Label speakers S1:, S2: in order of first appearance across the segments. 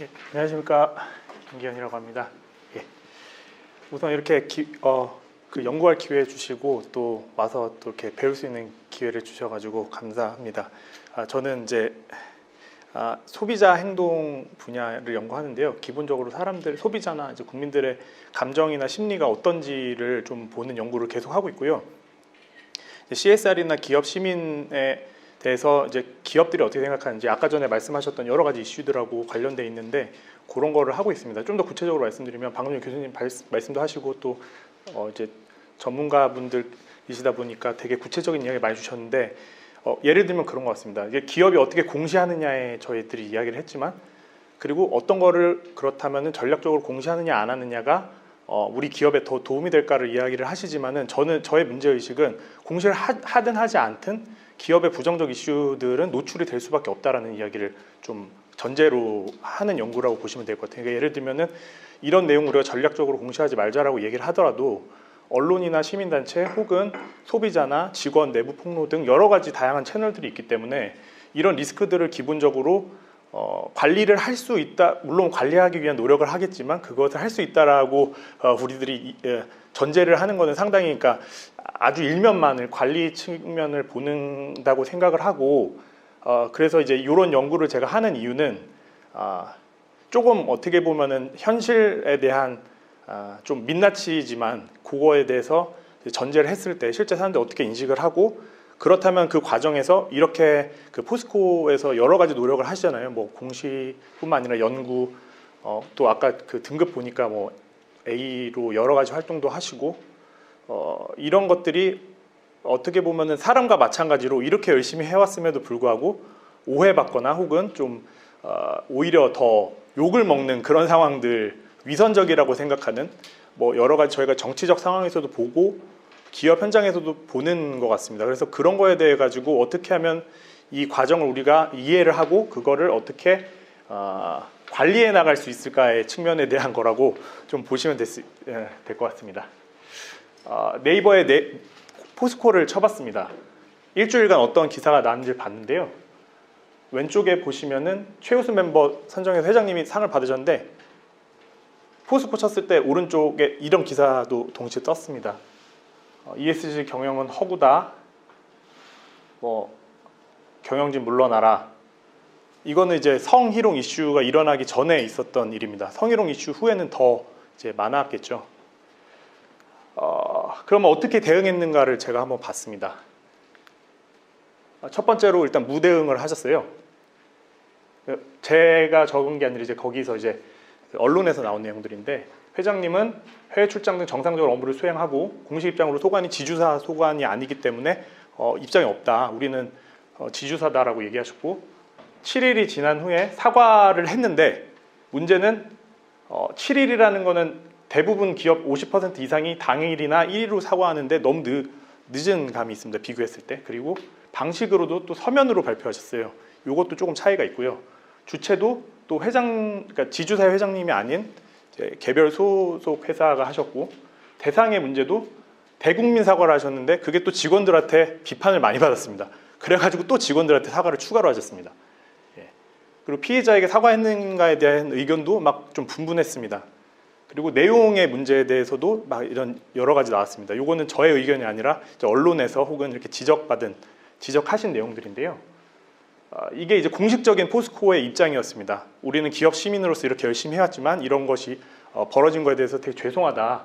S1: 예, 안녕하십니까, 김기현이라고 합니다. 예, 우선 이렇게 연구할 기회 주시고 또 와서 또 이렇게 배울 수 있는 기회를 주셔가지고 감사합니다. 저는 이제 소비자 행동 분야를 연구하는데요. 기본적으로 소비자나 이제 국민들의 감정이나 심리가 어떤지를 좀 보는 연구를 계속 하고 있고요. CSR이나 기업 시민에 대해서 이제 기업들이 어떻게 생각하는지 아까 전에 말씀하셨던 여러 가지 이슈들하고 관련돼 있는데 그런 거를 하고 있습니다. 좀 더 구체적으로 말씀드리면 방금 전에 교수님 말씀도 하시고 또 이제 전문가분들이시다 보니까 되게 구체적인 이야기 많이 주셨는데 예를 들면 그런 것 같습니다. 이게 기업이 어떻게 공시하느냐에 저희들이 이야기를 했지만 그리고 어떤 거를 그렇다면은 전략적으로 공시하느냐 안 하느냐가 우리 기업에 더 도움이 될까를 이야기를 하시지만은 저의 문제의식은 공시를 하든 하지 않든 기업의 부정적 이슈들은 노출이 될 수밖에 없다라는 이야기를 좀 전제로 하는 연구라고 보시면 될 것 같아요. 그러니까 예를 들면은 이런 내용 우리가 전략적으로 공시하지 말자라고 얘기를 하더라도 언론이나 시민단체 혹은 소비자나 직원 내부 폭로 등 여러 가지 다양한 채널들이 있기 때문에 이런 리스크들을 기본적으로 관리를 할 수 있다. 물론 관리하기 위한 노력을 하겠지만 그것을 할 수 있다라고 우리들이 전제를 하는 것은 상당히 그러니까 아주 일면만을 관리 측면을 보는다고 생각을 하고 그래서 이제 이런 연구를 제가 하는 이유는 조금 어떻게 보면은 현실에 대한 좀 민낯이지만 그거에 대해서 전제를 했을 때 실제 사람들이 어떻게 인식을 하고 그렇다면 그 과정에서 이렇게 그 포스코에서 여러 가지 노력을 하시잖아요. 뭐 공시뿐만 아니라 연구 또 아까 그 등급 보니까 뭐 A로 여러 가지 활동도 하시고 이런 것들이 어떻게 보면은 사람과 마찬가지로 이렇게 열심히 해왔음에도 불구하고 오해받거나 혹은 좀 오히려 더 욕을 먹는 그런 상황들 위선적이라고 생각하는 뭐 여러 가지 저희가 정치적 상황에서도 보고 기업 현장에서도 보는 것 같습니다. 그래서 그런 거에 대해 가지고 어떻게 하면 이 과정을 우리가 이해를 하고 그거를 어떻게 관리해 나갈 수 있을까의 측면에 대한 거라고 좀 보시면 될 것 같습니다. 네이버에 포스코를 쳐봤습니다. 일주일간 어떤 기사가 나왔는지 봤는데요. 왼쪽에 보시면은 최우수 멤버 선정해서 회장님이 상을 받으셨는데 포스코 쳤을 때 오른쪽에 이런 기사도 동시에 떴습니다. ESG 경영은 허구다. 뭐 경영진 물러나라. 이거는 이제 성희롱 이슈가 일어나기 전에 있었던 일입니다. 성희롱 이슈 후에는 더 이제 많았겠죠. 그러면 어떻게 대응했는가를 제가 한번 봤습니다. 첫 번째로 일단 무대응을 하셨어요. 제가 적은 게 아니라 이제 거기서 이제 언론에서 나온 내용들인데 회장님은 해외 출장 등 정상적으로 업무를 수행하고 공식 입장으로 소관이 지주사 소관이 아니기 때문에 입장이 없다. 우리는 지주사다라고 얘기하셨고 7일이 지난 후에 사과를 했는데 문제는 7일이라는 거는 대부분 기업 50% 이상이 당일이나 1일로 사과하는데 너무 늦은 감이 있습니다. 비교했을 때. 그리고 방식으로도 또 서면으로 발표하셨어요. 이것도 조금 차이가 있고요. 주체도 또 그러니까 지주사의 회장님이 아닌 개별 소속 회사가 하셨고 대상의 문제도 대국민 사과를 하셨는데 그게 또 직원들한테 비판을 많이 받았습니다. 그래가지고 또 직원들한테 사과를 추가로 하셨습니다. 그리고 피해자에게 사과했는가에 대한 의견도 막 좀 분분했습니다. 그리고 내용의 문제에 대해서도 막 이런 여러 가지 나왔습니다. 이거는 저의 의견이 아니라 언론에서 혹은 이렇게 지적하신 내용들인데요. 이게 이제 공식적인 포스코의 입장이었습니다. 우리는 기업 시민으로서 이렇게 열심히 해왔지만 이런 것이 벌어진 거에 대해서 되게 죄송하다.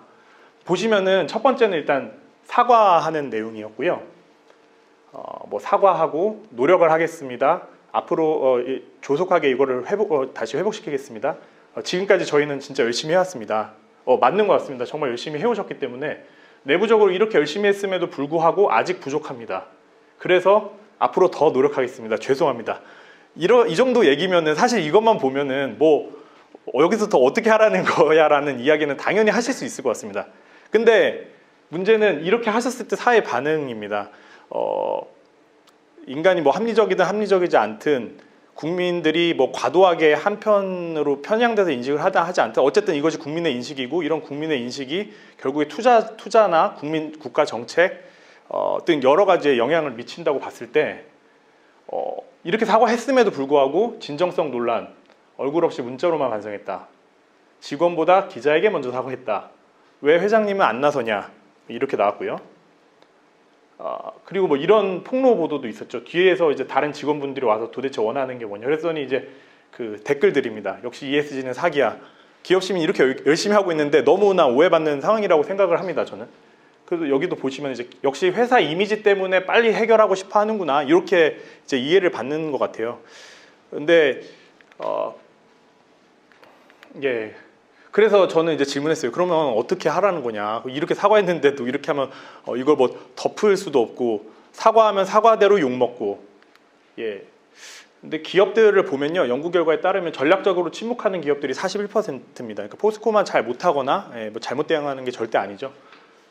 S1: 보시면은 첫 번째는 일단 사과하는 내용이었고요. 뭐 사과하고 노력을 하겠습니다. 앞으로 조속하게 이거를 다시 회복시키겠습니다. 지금까지 저희는 진짜 열심히 해왔습니다. 맞는 것 같습니다. 정말 열심히 해오셨기 때문에 내부적으로 이렇게 열심히 했음에도 불구하고 아직 부족합니다. 그래서 앞으로 더 노력하겠습니다. 죄송합니다. 이 정도 얘기면은 사실 이것만 보면은 뭐 여기서 더 어떻게 하라는 거야라는 이야기는 당연히 하실 수 있을 것 같습니다. 근데 문제는 이렇게 하셨을 때 사회 반응입니다. 인간이 뭐 합리적이든 합리적이지 않든 국민들이 뭐 과도하게 한편으로 편향돼서 인식을 하지 않든 어쨌든 이것이 국민의 인식이고 이런 국민의 인식이 결국에 투자나 국가 정책 등 여러 가지에 영향을 미친다고 봤을 때 이렇게 사과했음에도 불구하고 진정성 논란, 얼굴 없이 문자로만 반성했다. 직원보다 기자에게 먼저 사과했다. 왜 회장님은 안 나서냐? 이렇게 나왔고요. 그리고 뭐 이런 폭로 보도도 있었죠. 뒤에서 이제 다른 직원분들이 와서 도대체 원하는 게 뭐냐. 그랬더니 이제 그 댓글들입니다. 역시 ESG는 사기야. 기업 시민이 이렇게 열심히 하고 있는데 너무나 오해받는 상황이라고 생각을 합니다. 저는. 그래서 여기도 보시면 이제 역시 회사 이미지 때문에 빨리 해결하고 싶어 하는구나. 이렇게 이제 이해를 받는 것 같아요. 근데 예. 그래서 저는 이제 질문했어요. 그러면 어떻게 하라는 거냐? 이렇게 사과했는데도 이렇게 하면 이걸 뭐 덮을 수도 없고 사과하면 사과대로 욕 먹고 예. 근데 기업들을 보면요, 연구 결과에 따르면 전략적으로 침묵하는 기업들이 41%입니다. 그러니까 포스코만 잘 못하거나 뭐 잘못 대응하는 게 절대 아니죠.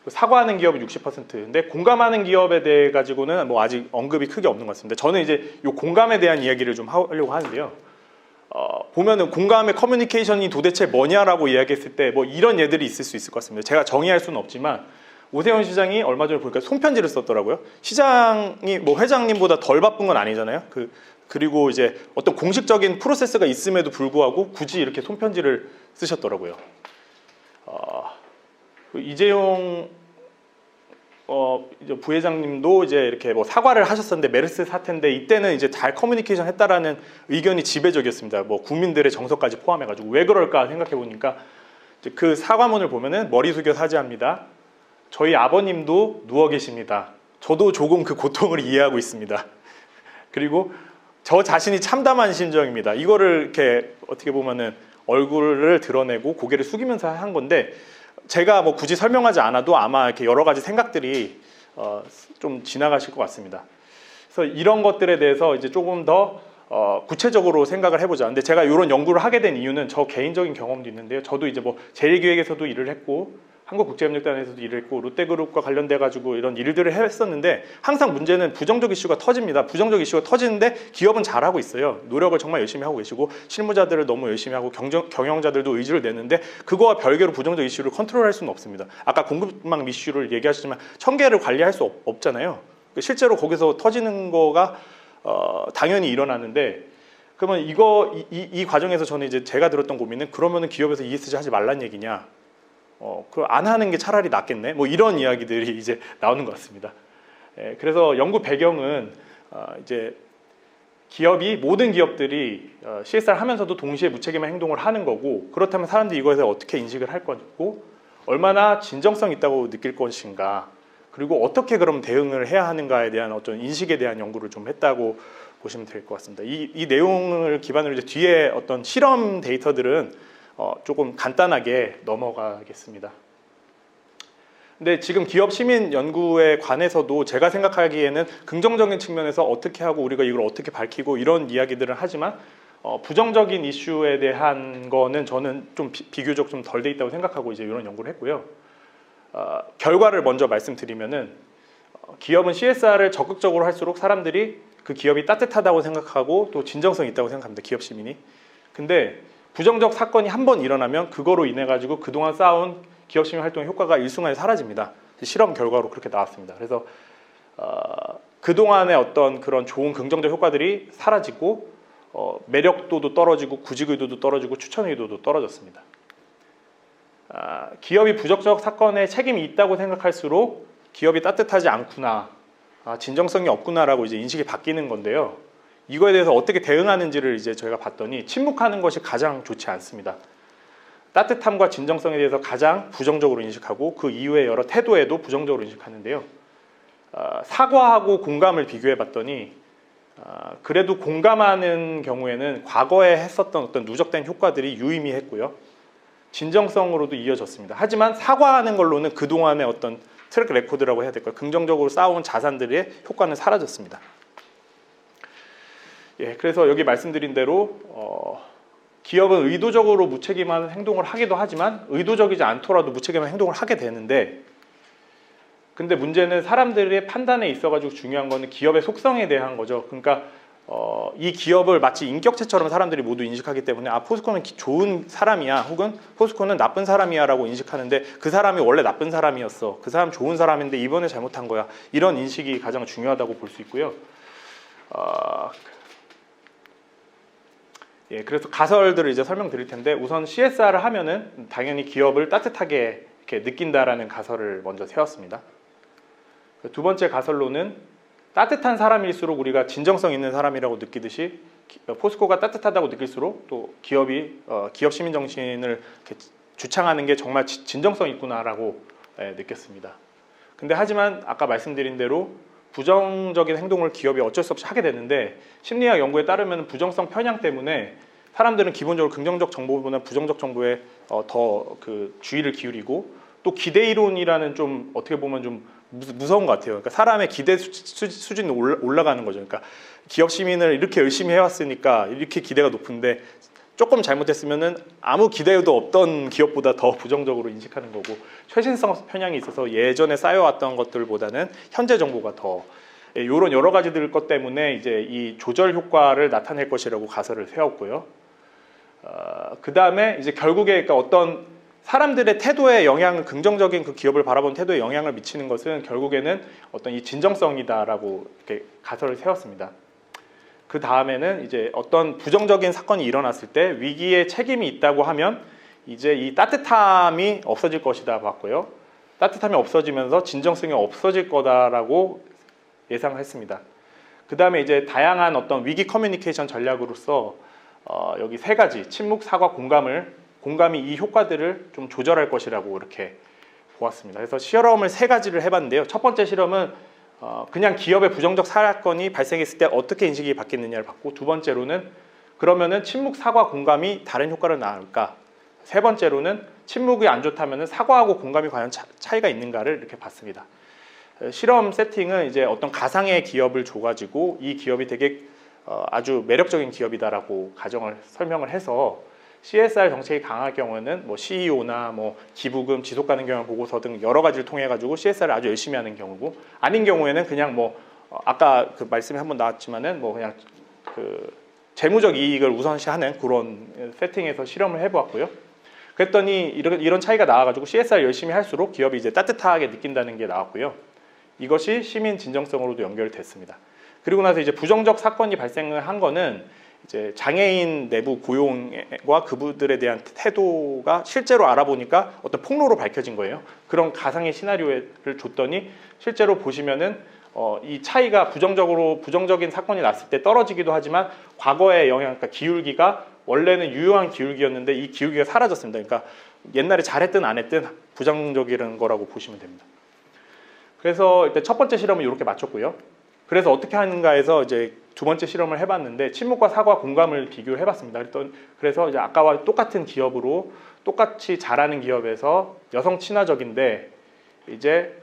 S1: 사과하는 기업은 60%인데 공감하는 기업에 대해 가지고는 뭐 아직 언급이 크게 없는 것 같습니다. 저는 이제 이 공감에 대한 이야기를 좀 하려고 하는데요. 보면은 공감의 커뮤니케이션이 도대체 뭐냐라고 이야기했을 때 뭐 이런 예들이 있을 수 있을 것 같습니다. 제가 정의할 수는 없지만 오세훈 시장이 얼마 전에 보니까 손편지를 썼더라고요. 시장이 뭐 회장님보다 덜 바쁜 건 아니잖아요. 그리고 이제 어떤 공식적인 프로세스가 있음에도 불구하고 굳이 이렇게 손편지를 쓰셨더라고요. 이재용 이제 부회장님도 이제 이렇게 뭐 사과를 하셨었는데 메르스 사태인데 이때는 이제 잘 커뮤니케이션 했다라는 의견이 지배적이었습니다. 뭐 국민들의 정서까지 포함해가지고 왜 그럴까 생각해 보니까 그 사과문을 보면은 머리 숙여 사죄합니다. 저희 아버님도 누워 계십니다. 저도 조금 그 고통을 이해하고 있습니다. 그리고 저 자신이 참담한 심정입니다. 이거를 이렇게 어떻게 보면은 얼굴을 드러내고 고개를 숙이면서 한 건데 제가 뭐 굳이 설명하지 않아도 아마 이렇게 여러 가지 생각들이 좀 지나가실 것 같습니다. 그래서 이런 것들에 대해서 이제 조금 더 구체적으로 생각을 해보자. 근데 제가 이런 연구를 하게 된 이유는 저 개인적인 경험도 있는데요. 저도 이제 뭐 제1기획에서도 일을 했고 한국국제협력단에서도 일을 했고 롯데그룹과 관련돼 가지고 이런 일들을 했었는데 항상 문제는 부정적 이슈가 터집니다. 부정적 이슈가 터지는데 기업은 잘하고 있어요. 노력을 정말 열심히 하고 계시고 실무자들을 너무 열심히 하고 경영자들도 의지를 내는데 그거와 별개로 부정적 이슈를 컨트롤할 수는 없습니다. 아까 공급망 이슈를 얘기하셨지만 1000개를 관리할 수 없잖아요. 실제로 거기서 터지는 거가 당연히 일어나는데 그러면 이 과정에서 저는 이제 제가 들었던 고민은 그러면은 기업에서 ESG 하지 말란 얘기냐? 그럼 안 하는 게 차라리 낫겠네. 뭐 이런 이야기들이 이제 나오는 것 같습니다. 그래서 연구 배경은 이제 모든 기업들이 CSR 하면서도 동시에 무책임한 행동을 하는 거고 그렇다면 사람들이 이거에 대해서 어떻게 인식을 할 거고 얼마나 진정성 있다고 느낄 것인가 그리고 어떻게 그럼 대응을 해야 하는가에 대한 어떤 인식에 대한 연구를 좀 했다고 보시면 될 것 같습니다. 이 내용을 기반으로 이제 뒤에 어떤 실험 데이터들은 조금 간단하게 넘어가겠습니다. 근데 지금 기업 시민 연구에 관해서도 제가 생각하기에는 긍정적인 측면에서 어떻게 하고 우리가 이걸 어떻게 밝히고 이런 이야기들을 하지만 부정적인 이슈에 대한 거는 저는 좀 비교적 좀 덜 돼 있다고 생각하고 이제 이런 연구를 했고요. 결과를 먼저 말씀드리면은 기업은 CSR을 적극적으로 할수록 사람들이 그 기업이 따뜻하다고 생각하고 또 진정성이 있다고 생각합니다. 기업 시민이. 근데 부정적 사건이 한 번 일어나면 그거로 인해 가지고 그동안 쌓아온 기업 시민 활동의 효과가 일순간에 사라집니다. 실험 결과로 그렇게 나왔습니다. 그래서 그동안의 어떤 그런 좋은 긍정적 효과들이 사라지고 매력도도 떨어지고 구직 의도도 떨어지고 추천 의도도 떨어졌습니다. 기업이 부정적 사건에 책임이 있다고 생각할수록 기업이 따뜻하지 않구나, 진정성이 없구나라고 이제 인식이 바뀌는 건데요. 이거에 대해서 어떻게 대응하는지를 이제 저희가 봤더니 침묵하는 것이 가장 좋지 않습니다. 따뜻함과 진정성에 대해서 가장 부정적으로 인식하고 그 이후에 여러 태도에도 부정적으로 인식하는데요. 사과하고 공감을 비교해 봤더니 그래도 공감하는 경우에는 과거에 했었던 어떤 누적된 효과들이 유의미했고요. 진정성으로도 이어졌습니다. 하지만 사과하는 걸로는 그동안의 어떤 트랙 레코드라고 해야 될까요? 긍정적으로 쌓아온 자산들의 효과는 사라졌습니다. 그래서 여기 말씀드린 대로 기업은 의도적으로 무책임한 행동을 하기도 하지만 의도적이지 않더라도 무책임한 행동을 하게 되는데 근데 문제는 사람들의 판단에 있어가지고 중요한 거는 기업의 속성에 대한 거죠. 그러니까 이 기업을 마치 인격체처럼 사람들이 모두 인식하기 때문에 포스코는 좋은 사람이야 혹은 포스코는 나쁜 사람이야 라고 인식하는데 그 사람이 원래 나쁜 사람이었어, 그 사람 좋은 사람인데 이번에 잘못한 거야, 이런 인식이 가장 중요하다고 볼 수 있고요. 예, 그래서 가설들을 이제 설명드릴 텐데 우선 CSR을 하면은 당연히 기업을 따뜻하게 이렇게 느낀다라는 가설을 먼저 세웠습니다. 두 번째 가설로는 따뜻한 사람일수록 우리가 진정성 있는 사람이라고 느끼듯이 포스코가 따뜻하다고 느낄수록 또 기업이 기업 시민 정신을 주창하는 게 정말 진정성 있구나라고 느꼈습니다. 근데 하지만 아까 말씀드린 대로 부정적인 행동을 기업이 어쩔 수 없이 하게 되는데 심리학 연구에 따르면 부정성 편향 때문에 사람들은 기본적으로 긍정적 정보보다 부정적 정보에 더 그 주의를 기울이고 또 기대 이론이라는 좀 어떻게 보면 좀 무서운 것 같아요. 그러니까 사람의 기대 수준이 올라가는 거죠. 그러니까 기업 시민을 이렇게 열심히 해왔으니까 이렇게 기대가 높은데 조금 잘못했으면은 아무 기대도 없던 기업보다 더 부정적으로 인식하는 거고 최신성 편향이 있어서 예전에 쌓여왔던 것들보다는 현재 정보가 더 이런 여러 가지들 것 때문에 이제 이 조절 효과를 나타낼 것이라고 가설을 세웠고요. 그 다음에 이제 결국에 그러니까 어떤 사람들의 태도에 영향을 긍정적인 그 기업을 바라보는 태도에 영향을 미치는 것은 결국에는 어떤 이 진정성이다라고 이렇게 가설을 세웠습니다. 그 다음에는 이제 어떤 부정적인 사건이 일어났을 때 위기에 책임이 있다고 하면 이제 이 따뜻함이 없어질 것이다 봤고요. 따뜻함이 없어지면서 진정성이 없어질 거다라고 예상을 했습니다. 그 다음에 이제 다양한 어떤 위기 커뮤니케이션 전략으로서 여기 세 가지 침묵, 사과, 공감이 이 효과들을 좀 조절할 것이라고 이렇게 보았습니다. 그래서 실험을 세 가지를 해봤는데요. 첫 번째 실험은 그냥 기업의 부정적 사건이 발생했을 때 어떻게 인식이 바뀌느냐를 봤고 두 번째로는 그러면은 침묵, 사과, 공감이 다른 효과를 낳을까? 세 번째로는 침묵이 안 좋다면은 사과하고 공감이 과연 차이가 있는가를 이렇게 봤습니다. 실험 세팅은 이제 어떤 가상의 기업을 줘가지고 이 기업이 되게 아주 매력적인 기업이다라고 가정을 설명을 해서 CSR 정책이 강할 경우에는 뭐 CEO나 뭐 기부금, 지속 가능 경영 보고서 등 여러 가지를 통해 가지고 CSR을 아주 열심히 하는 경우고 아닌 경우에는 그냥 뭐 아까 그 말씀이 한번 나왔지만은 뭐 그냥 그 재무적 이익을 우선시하는 그런 세팅에서 실험을 해보았고요. 그랬더니 이런 차이가 나와가지고 CSR 열심히 할수록 기업이 이제 따뜻하게 느낀다는 게 나왔고요. 이것이 시민 진정성으로도 연결됐습니다. 그리고 나서 이제 부정적 사건이 발생을 한 거는 이제 장애인 내부 고용과 그분들에 대한 태도가 실제로 알아보니까 어떤 폭로로 밝혀진 거예요. 그런 가상의 시나리오를 줬더니 실제로 보시면은 이 차이가 부정적인 사건이 났을 때 떨어지기도 하지만 과거의 영향, 그러니까 기울기가 원래는 유효한 기울기였는데 이 기울기가 사라졌습니다. 그러니까 옛날에 잘했든 안 했든 부정적인 거라고 보시면 됩니다. 그래서 일단 첫 번째 실험은 이렇게 마쳤고요. 그래서 어떻게 하는가 해서 이제 두 번째 실험을 해봤는데 침묵과 사과, 공감을 비교를 해봤습니다. 그래서 이제 아까와 똑같은 기업으로 똑같이 잘하는 기업에서 여성 친화적인데 이제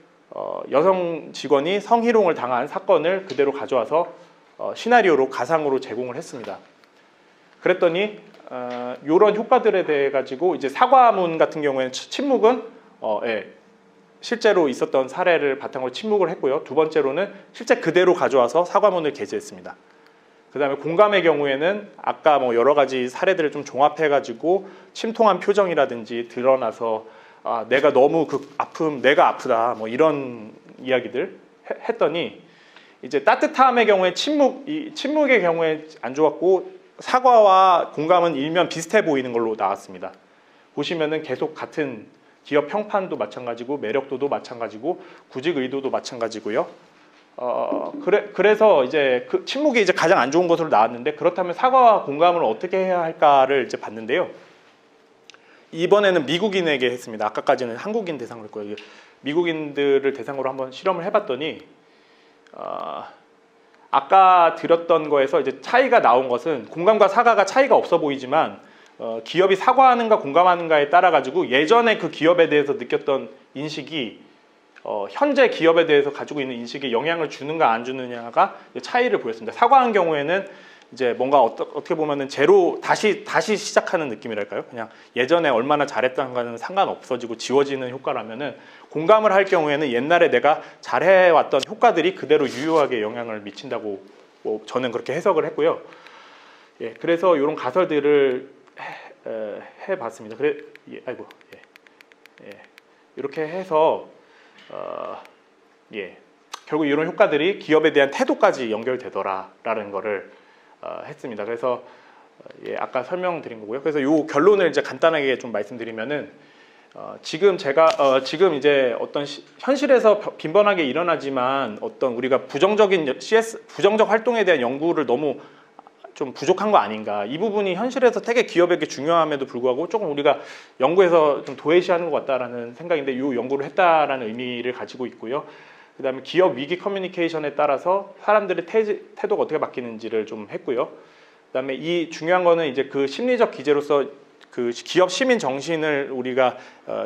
S1: 여성 직원이 성희롱을 당한 사건을 그대로 가져와서 시나리오로 가상으로 제공을 했습니다. 그랬더니 이런 효과들에 대해 가지고 이제 사과문 같은 경우에는 침묵은 실제로 있었던 사례를 바탕으로 침묵을 했고요. 두 번째로는 실제 그대로 가져와서 사과문을 게재했습니다. 그 다음에 공감의 경우에는 아까 뭐 여러 가지 사례들을 좀 종합해가지고 침통한 표정이라든지 드러나서 내가 너무 내가 아프다 뭐 이런 이야기들 했더니 이제 따뜻함의 경우에 침묵의 경우에 안 좋았고 사과와 공감은 일면 비슷해 보이는 걸로 나왔습니다. 보시면은 계속 같은 기업 평판도 마찬가지고 매력도도 마찬가지고 구직 의도도 마찬가지고요. 그래서 이제 그 침묵이 이제 가장 안 좋은 것으로 나왔는데 그렇다면 사과와 공감을 어떻게 해야 할까를 이제 봤는데요. 이번에는 미국인에게 했습니다. 아까까지는 한국인 대상으로 했고요. 미국인들을 대상으로 한번 실험을 해봤더니 아까 드렸던 거에서 이제 차이가 나온 것은 공감과 사과가 차이가 없어 보이지만 기업이 사과하는가 공감하는가에 따라 가지고 예전에 그 기업에 대해서 느꼈던 인식이 현재 기업에 대해서 가지고 있는 인식에 영향을 주는가 안 주느냐가 차이를 보였습니다. 사과한 경우에는 이제 뭔가 어떻게 보면은 제로 다시 시작하는 느낌이랄까요? 그냥 예전에 얼마나 잘했던가는 상관없어지고 지워지는 효과라면은 공감을 할 경우에는 옛날에 내가 잘해왔던 효과들이 그대로 유효하게 영향을 미친다고 저는 그렇게 해석을 했고요. 예, 그래서 이런 가설들을 해봤습니다. 이렇게 해서 결국 이런 효과들이 기업에 대한 태도까지 연결되더라라는 거를 했습니다. 그래서 예, 아까 설명드린 거고요. 그래서 요 결론을 이제 간단하게 좀 말씀드리면은 지금 제가 지금 이제 어떤 현실에서 빈번하게 일어나지만 어떤 우리가 부정적인 부정적 활동에 대한 연구를 너무 좀 부족한 거 아닌가. 이 부분이 현실에서 되게 기업에게 중요함에도 불구하고 조금 우리가 연구에서 좀 도외시하는 것 같다라는 생각인데, 이 연구를 했다라는 의미를 가지고 있고요. 그다음에 기업 위기 커뮤니케이션에 따라서 사람들의 태도가 어떻게 바뀌는지를 좀 했고요. 그다음에 이 중요한 거는 이제 그 심리적 기제로서 그 기업 시민 정신을 우리가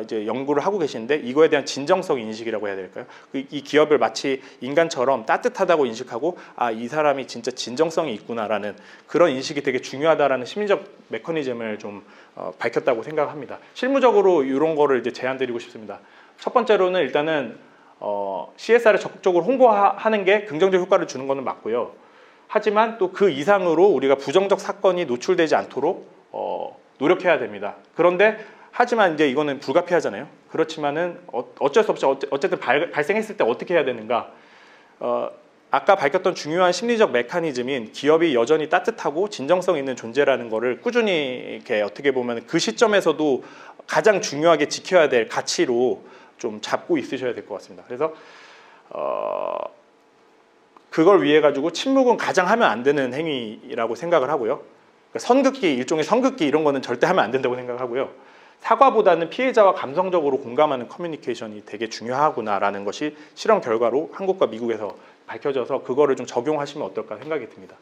S1: 이제 연구를 하고 계신데, 이거에 대한 진정성 인식이라고 해야 될까요? 이 기업을 마치 인간처럼 따뜻하다고 인식하고, 아, 이 사람이 진짜 진정성이 있구나라는 그런 인식이 되게 중요하다라는 심리적 메커니즘을 좀 밝혔다고 생각합니다. 실무적으로 이런 거를 이제 제안드리고 싶습니다. 첫 번째로는 일단은 CSR을 적극적으로 홍보하는 게 긍정적 효과를 주는 거는 맞고요. 하지만 또 그 이상으로 우리가 부정적 사건이 노출되지 않도록 노력해야 됩니다. 그런데 하지만 이제 이거는 불가피하잖아요. 그렇지만은 어쩔 수 없이 어쨌든 발생했을 때 어떻게 해야 되는가? 아까 밝혔던 중요한 심리적 메커니즘인 기업이 여전히 따뜻하고 진정성 있는 존재라는 거를 꾸준히 이렇게 어떻게 보면 그 시점에서도 가장 중요하게 지켜야 될 가치로 좀 잡고 있으셔야 될 것 같습니다. 그래서 그걸 위해 가지고 침묵은 가장 하면 안 되는 행위라고 생각을 하고요. 그러니까 선긋기, 일종의 선긋기 이런 거는 절대 하면 안 된다고 생각하고요. 사과보다는 피해자와 감성적으로 공감하는 커뮤니케이션이 되게 중요하구나라는 것이 실험 결과로 한국과 미국에서 밝혀져서 그거를 좀 적용하시면 어떨까 생각이 듭니다.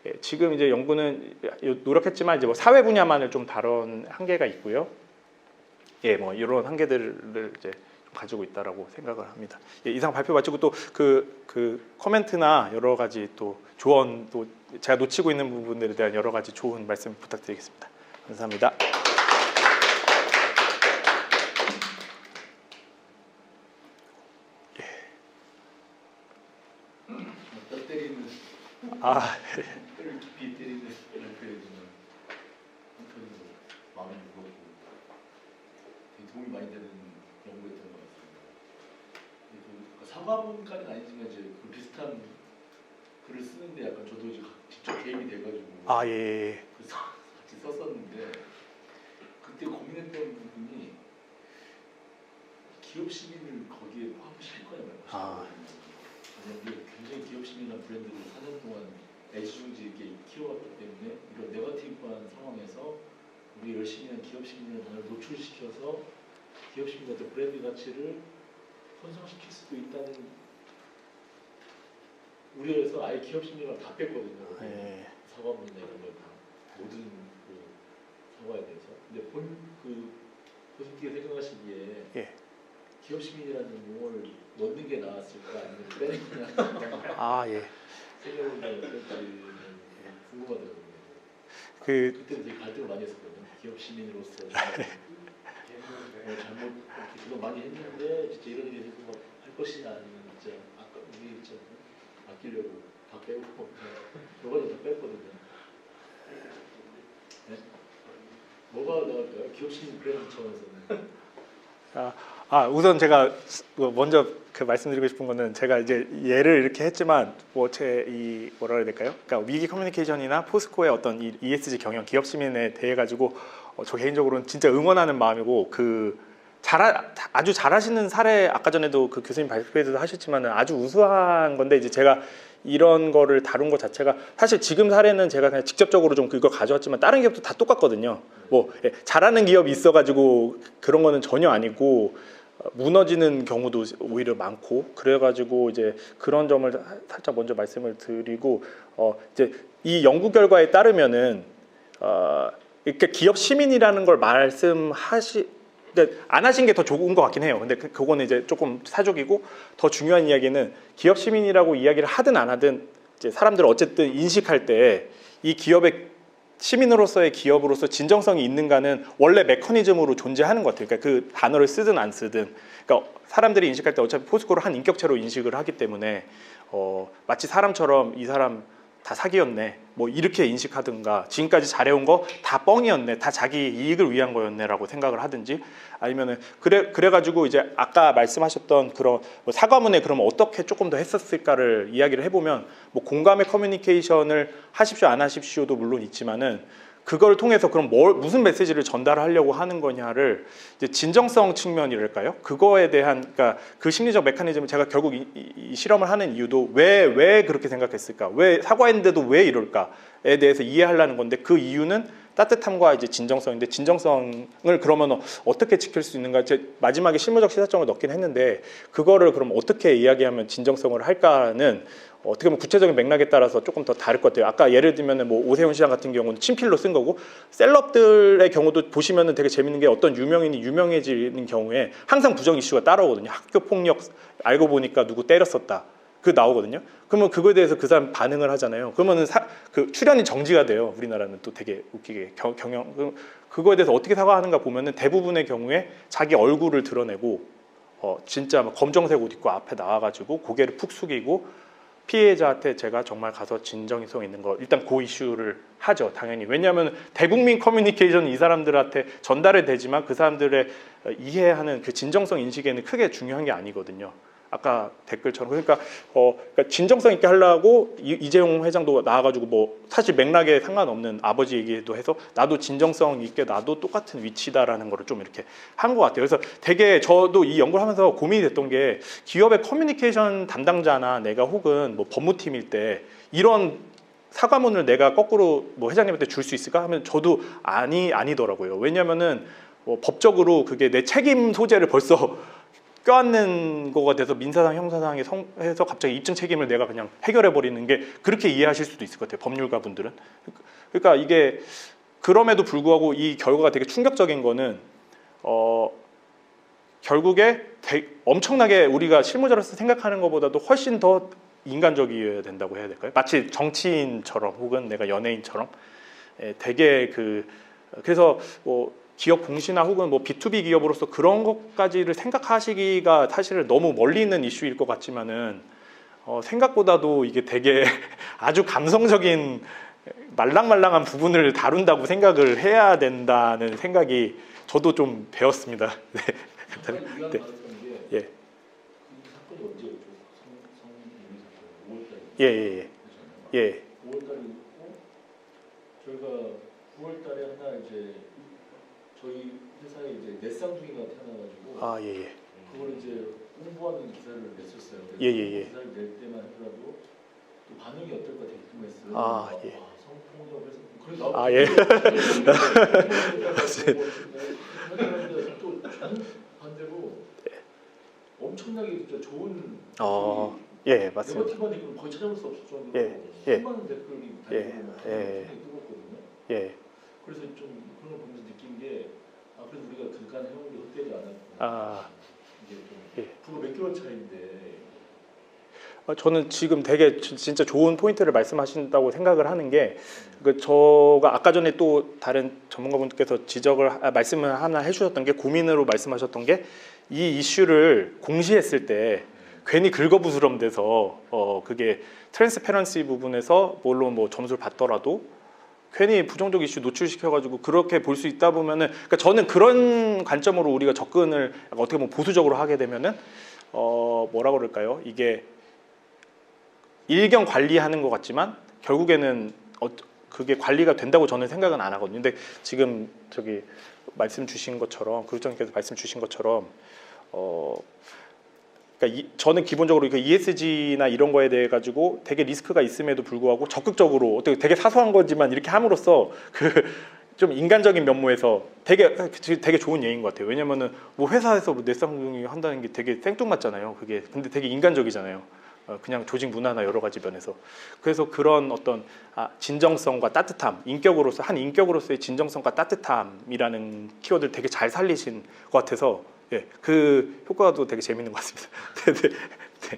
S1: 예, 지금 이제 연구는 노력했지만 이제 뭐 사회 분야만을 좀 다룬 한계가 있고요. 예, 뭐 이런 한계들을 이제 가지고 있다라고 생각을 합니다. 예, 이상 발표 마치고 또 그 코멘트나 여러 가지 또 조언, 또 제가 놓치고 있는 부분들에 대한 여러 가지 좋은 말씀 부탁드리겠습니다. 감사합니다. 아,
S2: 뼈를 깊이 때리는 발표해주는 한편으로 마음이 무겁고 되게 도움이 많이 되는 연구였던 것 같습니다. 사과문까지는 아니지만 이제 그 비슷한 글을 쓰는데 약간 저도 이제 직접 개입이 돼가지고
S1: 아, 예.
S2: 그래서 같이 썼었는데, 그때 고민했던 부분이 기업 시민을 거기에 포함시킬 거냐 말이야. 왜냐면 굉장히 기업 시민이라는 브랜드를 4년 동안 애지중지 이렇게 키워왔기 때문에 이런 네거티브한 상황에서 우리 열심히 한 기업 시민이라는 단어를 노출시켜서 기업 시민의 어떤 브랜드 가치를 손상시킬 수도 있다는 우려에서 아예 기업 시민을 다 뺐거든요. 사과문이나 이런 걸 다 모든 그 사과에 대해서. 근데 교수님께서 생각하시기에 기업 시민이라는 용어를 넣는 게 나았을까 아니면 빼는 게 나았을까?
S1: 아, 예.
S2: 생각을 어떨지 궁금하더라고요. 그때도 되게 갈등을 많이 했었거든요. 기업 시민으로서 잘못 이거 많이 했는데 진짜 이런 일이 할 것이냐 아니면 진짜 아까 우리 진짜 아끼려고 다 빼고 여러 가지 다 뺐거든요. 네? 뭐가 나을까요? 기업 시민 브랜드 차원에서는.
S1: 우선 제가 먼저 그 말씀드리고 싶은 거는, 제가 이제 예를 이렇게 했지만 뭐라 해야 될까요? 그러니까 위기 커뮤니케이션이나 포스코의 어떤 ESG 경영, 기업 시민에 대해 가지고 저 개인적으로는 진짜 응원하는 마음이고, 아주 잘하시는 사례, 아까 전에도 그 교수님 발표에도 하셨지만 아주 우수한 건데, 이제 제가 이런 거를 다룬 것 자체가 사실 지금 사례는 제가 그냥 직접적으로 좀 그걸 가져왔지만 다른 기업도 다 똑같거든요. 잘하는 기업이 있어가지고 그런 거는 전혀 아니고 무너지는 경우도 오히려 많고, 그래가지고 이제 그런 점을 살짝 먼저 말씀을 드리고, 이제 이 연구 결과에 따르면은 이렇게 기업 시민이라는 걸 그러니까 안 하신 게 더 좋은 것 같긴 해요. 근데 그거는 이제 조금 사족이고, 더 중요한 이야기는 기업 시민이라고 이야기를 하든 안 하든 이제 사람들 어쨌든 인식할 때 이 기업의 시민으로서의 기업으로서 진정성이 있는가는 원래 메커니즘으로 존재하는 것 같아요. 그러니까 그 단어를 쓰든 안 쓰든, 그러니까 사람들이 인식할 때 어차피 포스코를 한 인격체로 인식을 하기 때문에 마치 사람처럼 이 사람 다 사기였네, 뭐 이렇게 인식하든가 지금까지 잘해온 거 다 뻥이었네, 다 자기 이익을 위한 거였네라고 생각을 하든지, 아니면은 그래가지고 이제 아까 말씀하셨던 그런 뭐 사과문에 그러면 어떻게 조금 더 했었을까를 이야기를 해보면, 뭐 공감의 커뮤니케이션을 하십시오 안 하십시오도 물론 있지만은 그걸 통해서 그럼 무슨 메시지를 전달하려고 하는 거냐를 이제 진정성 측면이랄까요? 그거에 대한, 그러니까 그 심리적 메커니즘을 제가 결국 이 실험을 하는 이유도 왜 그렇게 생각했을까? 왜 사과했는데도 왜 이럴까에 대해서 이해하려는 건데, 그 이유는 따뜻함과 이제 진정성인데, 진정성을 그러면 어떻게 지킬 수 있는가? 제 마지막에 실무적 시사점을 넣긴 했는데, 그거를 그럼 어떻게 이야기하면 진정성을 할까는 어떻게 보면 구체적인 맥락에 따라서 조금 더 다를 것 같아요. 아까 예를 들면은 뭐 오세훈 시장 같은 경우는 친필로 쓴 거고, 셀럽들의 경우도 보시면은 되게 재밌는 게, 어떤 유명인이 유명해지는 경우에 항상 부정 이슈가 따라오거든요. 학교 폭력 알고 보니까 누구 때렸었다, 그 나오거든요. 그러면 그거에 대해서 그 사람 반응을 하잖아요. 그러면은 그 출연이 정지가 돼요. 우리나라는 또 되게 웃기게 경영 그거에 대해서 어떻게 사과하는가 보면은 대부분의 경우에 자기 얼굴을 드러내고 진짜 막 검정색 옷 입고 앞에 나와가지고 고개를 푹 숙이고, 피해자한테 제가 정말 가서 진정성 있는 거 일단 그 이슈를 하죠, 당연히. 왜냐하면 대국민 커뮤니케이션은 이 사람들한테 전달이 되지만 그 사람들의 이해하는 그 진정성 인식에는 크게 중요한 게 아니거든요. 아까 댓글처럼. 그러니까 진정성 있게 하려고 이재용 회장도 나와가지고 뭐 사실 맥락에 상관없는 아버지 얘기도 해서 나도 진정성 있게 나도 똑같은 위치다라는 거를 좀 이렇게 한 것 같아요. 그래서 되게 저도 이 연구를 하면서 고민이 됐던 게, 기업의 커뮤니케이션 담당자나 내가 혹은 뭐 법무팀일 때 이런 사과문을 내가 거꾸로 뭐 회장님한테 줄 수 있을까 하면 저도 아니더라고요. 왜냐면은 법적으로 그게 내 책임 소재를 벌써 껴안는 거가 돼서 민사상 형사상에 해서 갑자기 입증 책임을 내가 그냥 해결해 버리는 게, 그렇게 이해하실 수도 있을 것 같아요, 법률가 분들은. 그러니까 이게 그럼에도 불구하고 이 결과가 되게 충격적인 거는 결국에 엄청나게 우리가 실무자로서 생각하는 것보다도 훨씬 더 인간적이어야 된다고 해야 될까요? 마치 정치인처럼 혹은 내가 연예인처럼 되게 그래서 뭐 기업 공시나 혹은 뭐 B2B 기업으로서 그런 것까지를 생각하시기가 사실은 너무 멀리 있는 이슈일 것 같지만은 생각보다도 이게 되게 아주 감성적인 말랑말랑한 부분을 다룬다고 생각을 해야 된다는 생각이 저도 좀 배웠습니다. 네.
S2: 가장 위안
S1: 네.
S2: 받았던 게,
S1: 예.
S2: 그 사건이 언제였죠? 성유미 사건 5월달에.
S1: 예. 예.
S2: 5월달에 있고, 저희가 9월달에 하나 이제 저희 회사에 이제 넷쌍둥이가 태어나가지고,
S1: 아, 예.
S2: 그걸 이제 홍보하는 기사를 냈었어요.
S1: 예.
S2: 기사를 낼 때만 하더라도 또 반응이 어떨까 되게 궁금했어요.
S1: 아, 예.
S2: 성폭력을 해서 그래 나
S1: 아, 예.
S2: 또 반대로 엄청나게 진짜 좋은
S1: 예, 맞습니다.
S2: 네거티브한 댓글은 거의 찾아볼 수 없을 정도로
S1: 예.
S2: 수많은 댓글이
S1: 예.
S2: 달리고 막
S1: 예.
S2: 굉장히 뜨겁거든요.
S1: 예.
S2: 그래서 좀 그런 걸 보면서 느낀 게, 그래도 우리가 그간 해온 게 헛되지 않았구나.
S1: 아,
S2: 이게 좀
S1: 예.
S2: 불과 몇 개월 차인데.
S1: 저는 지금 되게 진짜 좋은 포인트를 말씀하신다고 생각을 하는 게, 저가 아까 전에 또 다른 전문가분께서 말씀을 하나 해주셨던 게, 고민으로 말씀하셨던 게, 이 이슈를 공시했을 때 괜히 긁어부스럼돼서 그게 트랜스페런시 부분에서 물론 뭐 점수를 받더라도 괜히 부정적 이슈 노출시켜가지고 그렇게 볼 수 있다 보면은, 그러니까 저는 그런 관점으로 우리가 접근을 어떻게 보면 보수적으로 하게 되면은 뭐라 그럴까요? 이게 일경 관리하는 것 같지만 결국에는 그게 관리가 된다고 저는 생각은 안 하거든요. 근데 지금 저기 말씀 주신 것처럼, 그룹장님께서 말씀 주신 것처럼 그러니까 저는 기본적으로 그 ESG나 이런 거에 대해 가지고 되게 리스크가 있음에도 불구하고 적극적으로 어떻게 되게 사소한 거지만 이렇게 함으로써 좀 인간적인 면모에서 되게 좋은 예인 것 같아요. 왜냐면은 뭐 회사에서 뭐 넷쌍둥이 한다는 게 되게 생뚱맞잖아요. 그게 근데 되게 인간적이잖아요. 그냥 조직 문화나 여러 가지 면에서. 그래서 그런 어떤 진정성과 따뜻함, 한 인격으로서의 진정성과 따뜻함이라는 키워드를 되게 잘 살리신 것 같아서, 예, 그 효과도 되게 재밌는 것 같습니다. 네.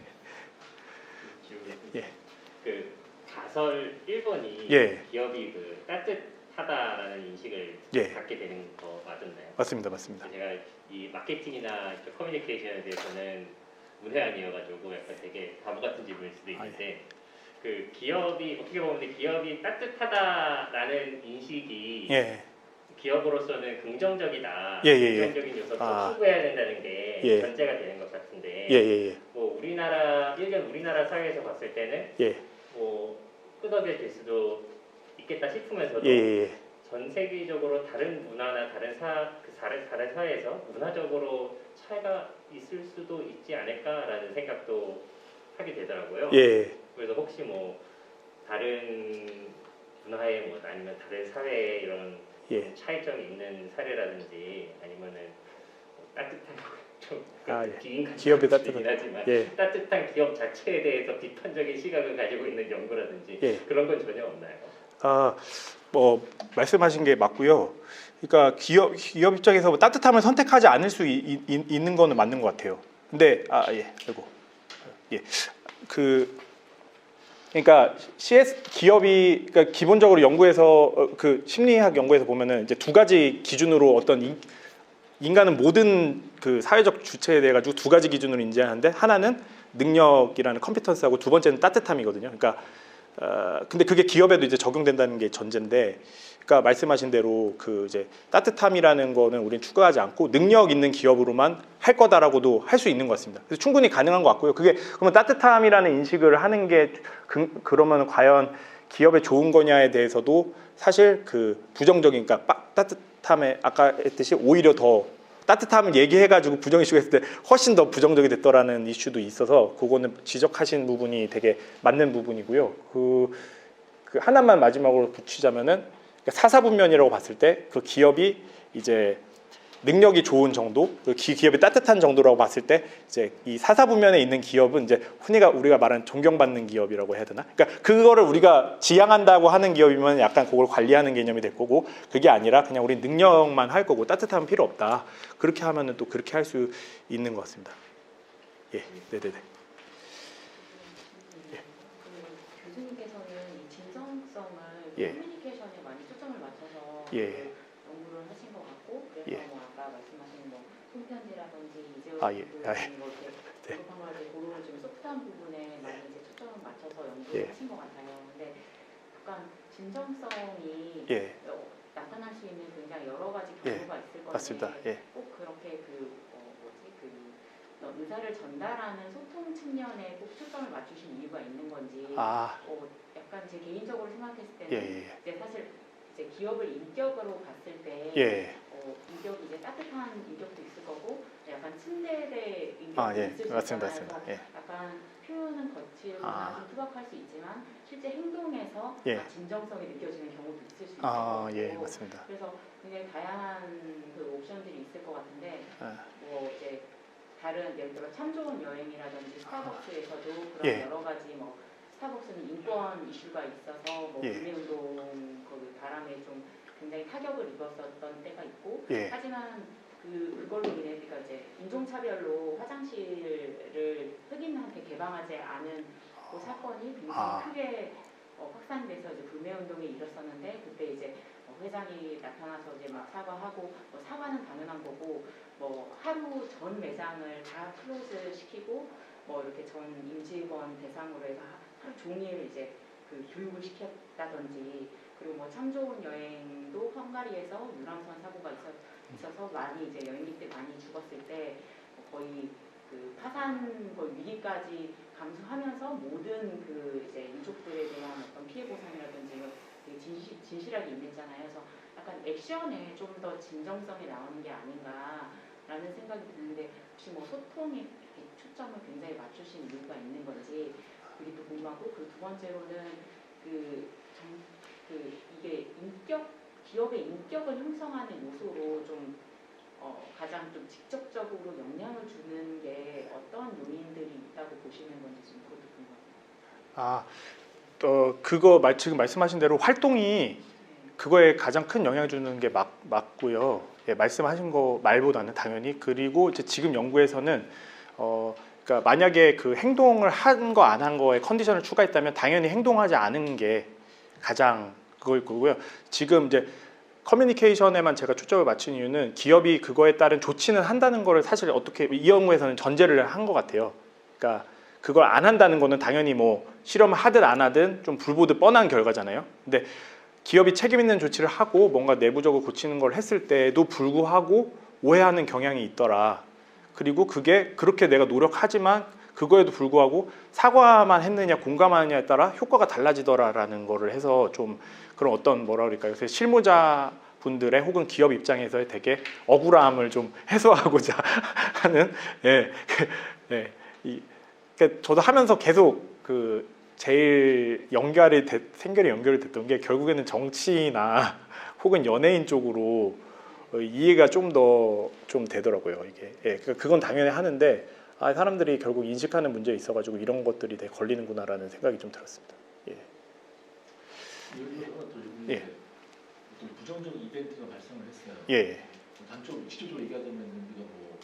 S1: 예.
S3: 그 가설 1번이
S1: 예.
S3: 기업이 그 따뜻하다라는 인식을
S1: 예.
S3: 갖게 되는 거 맞았나요?
S1: 맞습니다.
S3: 제가 이 마케팅이나 커뮤니케이션에 대해서는 문외한이어가지고 약간 되게 바보 같은 질문일 수도 있는데, 그 기업이 어떻게 보면 기업이 따뜻하다라는 인식이
S1: 예.
S3: 기업으로서는 긍정적이다.
S1: 예, 예, 예.
S3: 긍정적인 요소를
S1: 아.
S3: 추구해야 된다는 게
S1: 예.
S3: 전제가 되는 것 같은데
S1: 예, 예, 예.
S3: 뭐 우리나라 사회에서 봤을 때는
S1: 예.
S3: 뭐 끄덕여질 수도 있겠다 싶으면서도
S1: 예, 예, 예.
S3: 전 세계적으로 다른 문화나 다른 사회에서 문화적으로 차이가 있을 수도 있지 않을까라는 생각도 하게 되더라고요.
S1: 예.
S3: 그래서 혹시 뭐 다른 문화에 뭐 아니면 다른 사회에 이런
S1: 예.
S3: 차이점이 있는 사례라든지 아니면은 뭐 따뜻한 좀
S1: 예.
S3: 비인간적인
S1: 기업이
S3: 수준이긴
S1: 따뜻한.
S3: 하지만
S1: 예.
S3: 따뜻한 기업 자체에 대해서 비판적인 시각을 가지고 있는 연구라든지
S1: 예.
S3: 그런 건 전혀 없나요?
S1: 뭐 말씀하신 게 맞고요. 그러니까 기업 입장에서 뭐 따뜻함을 선택하지 않을 수 있는 거는 맞는 것 같아요. 근데 예, 아이고, 예, 그러니까 기업이 그러니까 기본적으로 연구에서 그 심리학 연구에서 보면은 이제 두 가지 기준으로 어떤 인간은 모든 그 사회적 주체에 대해 가지고 두 가지 기준으로 인지하는데 하나는 능력이라는 컴피턴스하고 두 번째는 따뜻함이거든요. 그러니까 근데 그게 기업에도 이제 적용된다는 게 전제인데, 그러니까 말씀하신 대로 그 이제 따뜻함이라는 거는 우리는 추구하지 않고 능력 있는 기업으로만 할 거다라고도 할 수 있는 것 같습니다. 그래서 충분히 가능한 것 같고요. 그게 그러면 따뜻함이라는 인식을 하는 게 그러면 과연 기업에 좋은 거냐에 대해서도 사실 그 부정적인, 그러니까 따뜻함에 아까 했듯이 오히려 더 따뜻함을 얘기해가지고 부정 이슈가 했을 때 훨씬 더 부정적이 됐더라는 이슈도 있어서 그거는 지적하신 부분이 되게 맞는 부분이고요. 그 하나만 마지막으로 붙이자면은 사사분면이라고 봤을 때 그 기업이 이제 능력이 좋은 정도, 그 기업이 따뜻한 정도라고 봤을 때 이제 이 사사분면에 있는 기업은 이제 흔히 우리가 말하는 존경받는 기업이라고 해야 되나? 그러니까 그거를 우리가 지향한다고 하는 기업이면 약간 그걸 관리하는 개념이 될 거고, 그게 아니라 그냥 우리 능력만 할 거고 따뜻함은 필요 없다. 그렇게 하면은 또 그렇게 할 수 있는 것 같습니다. 예, 네네네.
S4: 교수님께서는 이 진정성을
S1: 예.
S4: 커뮤니케이션에 많이 초점을 맞춰서
S1: 예.
S4: 연구를 하신 것 같고, 그래서
S1: 예.
S4: 뭐 아까 말씀하신 뭐 손편지라든지 이재호
S1: 예.
S4: 뭐 이렇게
S1: 네.
S4: 언급한 걸 고루 좀 소프트한 부분에 많이 이제 초점을 맞춰서 연구를
S1: 예.
S4: 하신 것 같아요. 근데 약간 진정성이
S1: 예.
S4: 나타날 수 있는 굉장히 여러 가지
S1: 예.
S4: 경우가 있을 건데
S1: 맞습니다. 예.
S4: 꼭 그렇게 의사를 전달하는 소통 측면에 꼭 초점을 맞추신 이유가 있는 건지, 약간 제 개인적으로 생각했을 때는
S1: 예.
S4: 이제 사실 이제 기업을 인격으로 봤을 때
S1: 예.
S4: 인격이 이제 따뜻한 인격도 있을 거고 약간 츤데레 인격도
S1: 예.
S4: 있을 수
S1: 맞습니다.
S4: 있잖아요.
S1: 맞습니다.
S4: 그래서
S1: 예.
S4: 약간 표현은 거칠거나 좀 투박할 수 있지만 실제 행동에서
S1: 예.
S4: 진정성이 느껴지는 경우도 있을 수 있을 거고.
S1: 예, 맞습니다.
S4: 그래서 굉장히 다양한 그 옵션들이 있을 것 같은데 뭐 이제 다른 예를 들어 참 좋은 여행이라든지 스타벅스에서도 그런
S1: 예.
S4: 여러 가지 뭐 스타벅스는 인권 이슈가 있어서 뭐
S1: 예.
S4: 구매운동 그 바람에 좀 굉장히 타격을 입었었던 때가 있고
S1: 예.
S4: 하지만 그걸로 인해 그러니까 이제 인종차별로 화장실을 흑인한테 개방하지 않은 그 사건이 굉장히 크게 확산돼서 이제 불매운동에 일었었는데 그때 이제 회장이 나타나서 이제 막 사과하고 뭐 사과는 당연한 거고 뭐 하루 전 매장을 다 클로즈 시키고 뭐 이렇게 전 임직원 대상으로 해서 하루 종일 이제 그 교육을 시켰다든지 그리고 뭐 참 좋은 여행도 헝가리에서 유람선 사고가 있어서 많이 이제 여행객들 많이 죽었을 때 거의 그 파산 그 위기까지 감수하면서 모든 그 이제 유족들에 대한 어떤 피해 보상이라든지 되게 진실하게 임했잖아요. 그래서 약간 액션에 좀 더 진정성이 나오는 게 아닌가라는 생각이 드는데 혹시 뭐 소통에 초점을 굉장히 맞추신 이유가 있는 건지 그게 또 궁금하고 그 두 번째로는 이게 기업의 인격을 형성하는 요소로 좀 가장 좀 직접적으로 영향을 주는 게 어떤 요인들이 있다고 보시는 건지 좀 그것도 궁금합니다.
S1: 그거 지금 말씀하신 대로 활동이 그거에 가장 큰 영향을 주는 게 맞고요. 예, 말씀하신 거 말보다는 당연히. 그리고 이제 지금 연구에서는 그러니까 만약에 그 행동을 한 거 안 한 거에 컨디션을 추가했다면 당연히 행동하지 않은 게 가장 그거일 거고요. 지금 이제 커뮤니케이션에만 제가 초점을 맞춘 이유는 기업이 그거에 따른 조치는 한다는 거를 사실 어떻게 이 연구에서는 전제를 한 것 같아요. 그러니까 그걸 안 한다는 거는 당연히 뭐 실험을 하든 안 하든 좀 불보듯 뻔한 결과잖아요. 근데 기업이 책임 있는 조치를 하고 뭔가 내부적으로 고치는 걸 했을 때에도 불구하고 오해하는 경향이 있더라. 그리고 그게 그렇게 내가 노력하지만 그거에도 불구하고 사과만 했느냐 공감하느냐에 따라 효과가 달라지더라라는 거를 해서 좀 그런 어떤 뭐라 그럴까요? 그래서 실무자 분들의 혹은 기업 입장에서의 되게 억울함을 좀 해소하고자 하는 그러니까 저도 하면서 계속 그 제일 생결이 연결이 됐던 게 결국에는 정치나 혹은 연예인 쪽으로 이해가 좀 더 좀 되더라고요. 이게 그러니까 그건 당연히 하는데 사람들이 결국 인식하는 문제에 있어가지고 이런 것들이 되게 걸리는구나라는 생각이 좀 들었습니다.
S2: 예를 들어 하나 더
S1: 예.
S2: 어떤 부정적 이벤트가 발생을 했어요.
S1: 예.
S2: 직접적으로 얘기하자면 우리가 뭐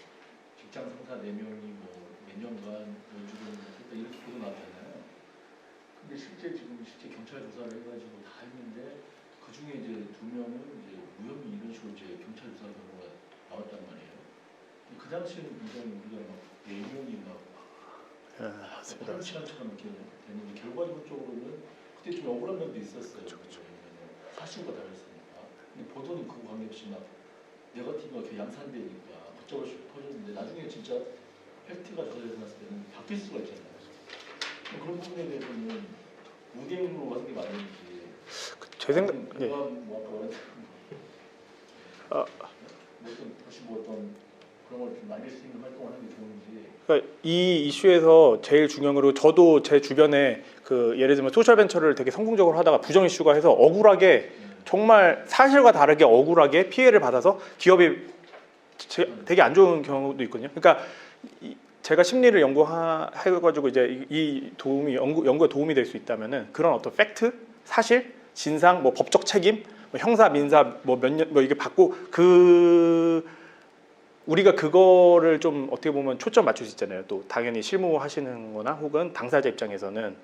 S2: 직장 상사 4명이 뭐 몇 년간 연주를 했다 이렇게 보도 나왔잖아요. 근데 실제 경찰 조사를 해가지고 다 했는데 그 중에 이제 2명은 이제 무혐의 이런 식으로 이제 경찰 조사 결과가 나왔단 말이에요. 그 당시에는 굉장히 우리가 막 4명이 막
S1: 맞습니다.
S2: 하루 시간처럼 이렇게 되는데 결과적으로는 그때 좀 억울한 면도 있었어요. 사실과 다르니까. 근데 보도는 그거 관계없이 막 네거티브가 이렇게 양산되니까 걷잡을 수 퍼졌는데 나중에 진짜 팩트가 조사돼서 났을 때는 바뀔 수가 있잖아요. 그런 부분에 대해서는 우대행으로 하는 게 맞는지.
S1: 제 생각, 예.
S2: 뭐 아까 말한 다시 뭐 어떤 그런 걸 좀 날릴 수 있는 활동을 하는 게 좋은지.
S1: 그러니까 이 이슈에서 제일 중요한 거로 저도 제 주변에 그 예를 들면 소셜 벤처를 되게 성공적으로 하다가 부정 이슈가 해서 억울하게 정말 사실과 다르게 억울하게 피해를 받아서 기업이 되게 안 좋은 경우도 있거든요. 그러니까 제가 심리를 연구해가지고 이제 이 도움이 연구에 도움이 될 수 있다면은 그런 어떤 팩트, 사실, 진상, 뭐 법적 책임, 뭐 형사, 민사 뭐 몇 년 뭐 이게 받고 우리가 그거를 좀 어떻게 보면 초점 맞출 수 있잖아요. 또 당연히 실무하시는거나 혹은 당사자 입장에서는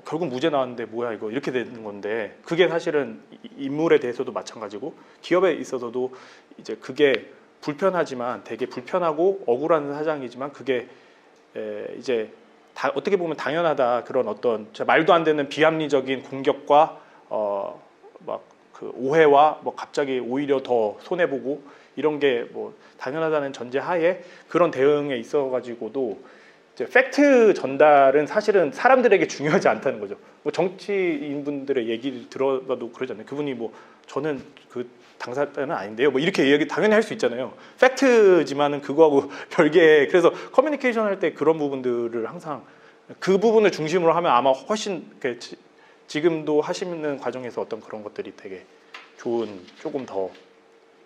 S1: 결국 무죄 나왔는데 뭐야 이거 이렇게 되는 건데 그게 사실은 인물에 대해서도 마찬가지고 기업에 있어서도 이제 그게 불편하지만 되게 불편하고 억울한 사장이지만 그게 이제 어떻게 보면 당연하다 그런 어떤 말도 안 되는 비합리적인 공격과 막 그 오해와 뭐 갑자기 오히려 더 손해 보고 이런 게 뭐 당연하다는 전제하에 그런 대응에 있어가지고도 이제 팩트 전달은 사실은 사람들에게 중요하지 않다는 거죠. 뭐 정치인분들의 얘기를 들어봐도 그러잖아요. 그분이 뭐 저는 그 당사자는 아닌데요. 뭐 이렇게 얘기 당연히 할 수 있잖아요. 팩트지만은 그거하고 별개. 그래서 커뮤니케이션 할 때 그런 부분들을 항상 그 부분을 중심으로 하면 아마 훨씬 지금도 하시는 과정에서 어떤 그런 것들이 되게 좋은 조금 더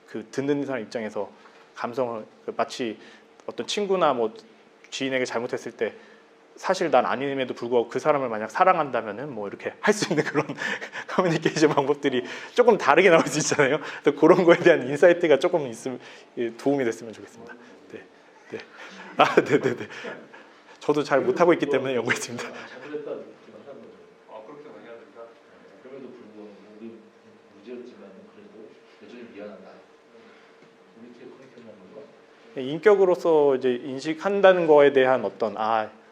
S1: 그 듣는 사람 입장에서 감성을 마치 어떤 친구나 뭐 지인에게 잘못했을 때 사실 난 아님에도 불구하고 그 사람을 만약 사랑한다면은 뭐 이렇게 할 수 있는 그런 커뮤니케이션 방법들이 조금 다르게 나올 수 있잖아요. 그래서 그런 거에 대한 인사이트가 조금 있으면 도움이 됐으면 좋겠습니다. 네. 네. 저도 잘 못하고 있기 때문에 연구했습니다.
S2: 잘못했다 그렇게 많이 해야 된다. 그럼에도 불구하고 우리 무죄였지만 그래도 여전히 미안하다. 이렇게 커넥션하는 거.
S1: 인격으로서 이제 인식한다는 거에 대한 어떤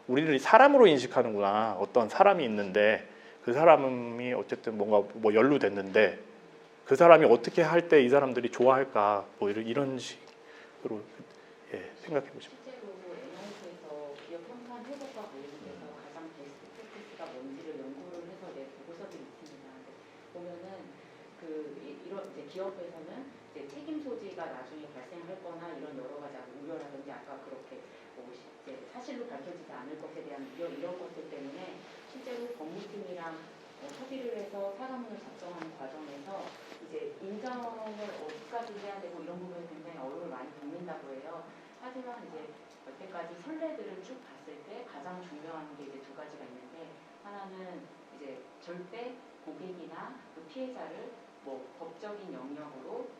S1: 우리를 사람으로 인식하는구나. 어떤 사람이 있는데 그 사람이 어쨌든 뭔가 뭐 연루됐는데 그 사람이 어떻게 할 때 이 사람들이 좋아할까 뭐 이런 식으로 생각해 보시면.
S4: 실제로 NIT에서 기업 평판 회복과 관련돼서 가장 베스트 프랙티스가 뭔지를 연구를 해서 낸 보고서들이 있습니다. 보면은 이런 이제 기업에서는 이제 책임 소지가 나중에 발생할거나 이런 여러 가지 우려라든지 아까 그렇게 이제 사실로 밝혀지지 않을 것에 대한 우려 이런 것들 때문에 실제로 법무팀이랑 협의를 해서 사과문을 작성하는 과정에서 이제 인정을 어디까지 해야 되고 이런 부분에 굉장히 어려움을 많이 겪는다고 해요. 하지만 이제 여태까지 선례들을 쭉 봤을 때 가장 중요한 게 이제 2가지가 있는데 하나는 이제 절대 고객이나 그 피해자를 뭐 법적인 영역으로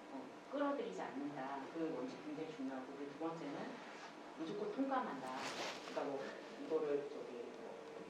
S4: 끌어들이지 않는다. 그 원칙 굉장히 중요하고 그리고 2번째는 무조건 통감한다. 그러니까 뭐 이거를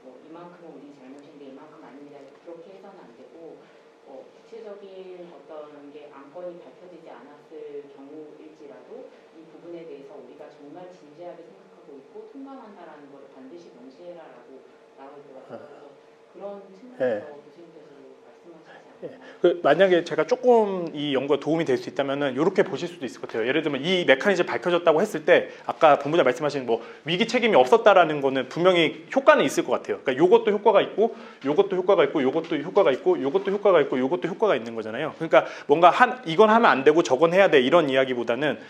S4: 뭐 이만큼은 우리 잘못인데 이만큼 아닙니다. 그렇게 해서는 안 되고 구체적인 어떤 게 안건이 밝혀지지 않았을 경우일지라도 이 부분에 대해서 우리가 정말 진지하게 생각하고 생각하고 있고 통감한다라는 걸 반드시 명시해라라고 나올 것 같아요. 그래서 그런 측면에서 교수님께서 말씀하시지 않나요?
S1: 만약에 제가 조금 이 연구가 도움이 될 수 있다면은 이렇게 보실 수도 있을 것 같아요. 예를 들면 이 메커니즘이 밝혀졌다고 했을 때 아까 본부장 말씀하신 뭐 위기 책임이 없었다라는 거는 분명히 효과는 있을 것 같아요. 그러니까 요것도 효과가 있고 요것도 효과가 있고 요것도 효과가 있고 요것도 효과가 있고 요것도 효과가 있는 거잖아요. 그러니까 뭔가 이건 하면 안 되고 저건 해야 돼 이런 이야기보다는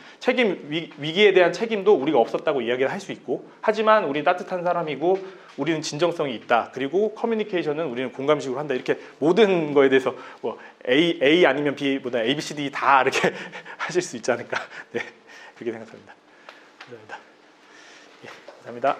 S1: 위기에 대한 책임도 우리가 없었다고 이야기를 할 수 있고 하지만 우리 따뜻한 사람이고 우리는 진정성이 있다. 그리고 커뮤니케이션은 우리는 공감식으로 한다. 이렇게 모든 거에 대해서 뭐 A 아니면 B보다 A, B, C, D 다 이렇게 하실 수 있지 않을까. 네, 그렇게 생각합니다. 감사합니다. 예, 감사합니다.